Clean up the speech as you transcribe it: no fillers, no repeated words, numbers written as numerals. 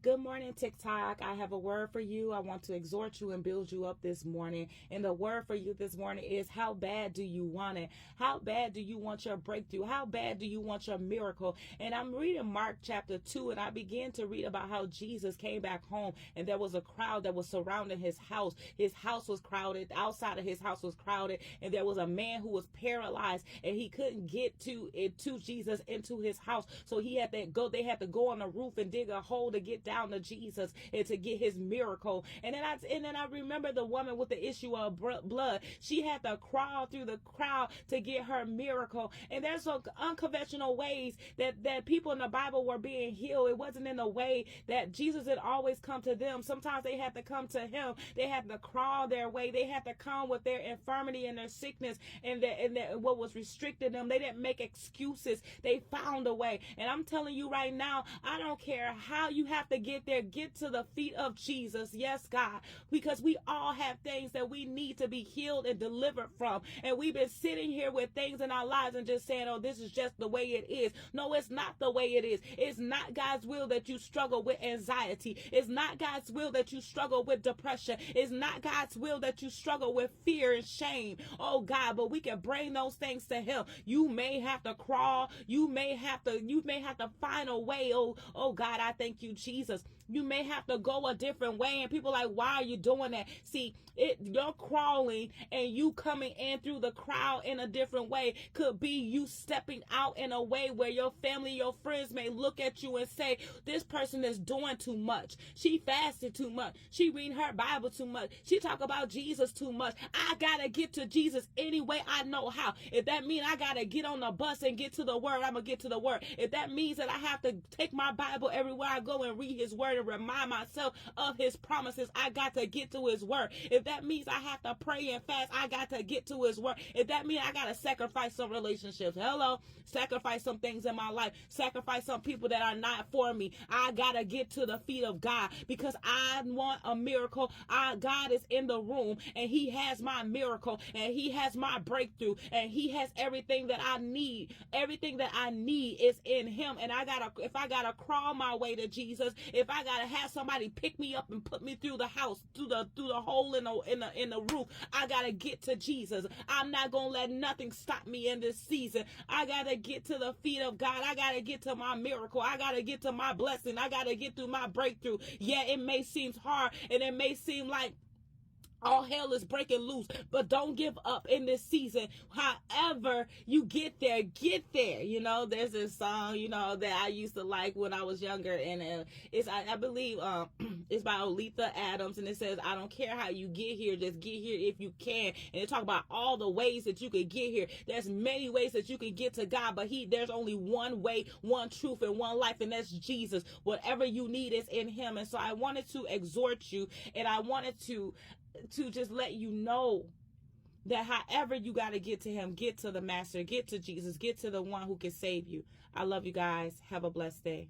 Good morning, TikTok. I have a word for you. I want to exhort you and build you up this morning. And the word for you this morning is, how bad do you want it? How bad do you want your breakthrough? How bad do you want your miracle? And I'm reading Mark chapter 2, and I began to read about how Jesus came back home, and there was a crowd that was surrounding his house. His house was crowded. Outside of his house was crowded, and there was a man who was paralyzed, and he couldn't get to Jesus into his house. So he had to go. They had to go on the roof and dig a hole to get down to Jesus and to get his miracle. And then I remember the woman with the issue of blood. She had to crawl through the crowd to get her miracle. And there's some unconventional ways that people in the Bible were being healed. It wasn't in the way that Jesus had always come to them. Sometimes they had to come to him. They had to crawl their way. They had to come with their infirmity and their sickness and what was restricting them. They didn't make excuses. They found a way. And I'm telling you right now, I don't care how you have to get there. Get to the feet of Jesus. Yes, God. Because we all have things that we need to be healed and delivered from. And we've been sitting here with things in our lives and just saying, oh, this is just the way it is. No, it's not the way it is. It's not God's will that you struggle with anxiety. It's not God's will that you struggle with depression. It's not God's will that you struggle with fear and shame. Oh, God, but we can bring those things to him. You may have to crawl. You may have to find a way. Oh, God, I thank you, Jesus. You may have to go a different way. And people are like, why are you doing that? See, you're crawling and you coming in through the crowd in a different way could be you stepping out in a way where your family, your friends may look at you and say, this person is doing too much. She fasted too much. She reading her Bible too much. She talk about Jesus too much. I gotta get to Jesus any way I know how. If that means I gotta get on the bus and get to the word, I'm gonna get to the word. If that means that I have to take my Bible everywhere I go and read his word and remind myself of his promises, I got to get to his word. If that means I have to pray and fast, I got to get to his word. If that means I got to sacrifice some relationships, sacrifice some things in my life, sacrifice some people that are not for me, I got to get to the feet of God because I want a miracle. God is in the room and he has my miracle and he has my breakthrough and he has everything that I need. Everything that I need is in him. And if I gotta crawl my way to Jesus, if I gotta have somebody pick me up and put me through the house, through the hole in the roof, I gotta get to Jesus. I'm not gonna let nothing stop me in this season. I gotta get to the feet of God. I gotta get to my miracle. I gotta get to my blessing. I gotta get through my breakthrough. Yeah, it may seem hard and it may seem like all hell is breaking loose, but don't give up in this season. However you get there. You know, there's this song, you know, that I used to like when I was younger, and I believe it's by Olitha Adams, and it says, I don't care how you get here, just get here if you can. And it talk about all the ways that you could get here. There's many ways that you can get to God, but there's only one way, one truth, and one life, and that's Jesus. Whatever you need is in him. And so I wanted to exhort you, and I wanted to just let you know that however you got to get to him, get to the master, get to Jesus, get to the one who can save you. I love you guys. Have a blessed day.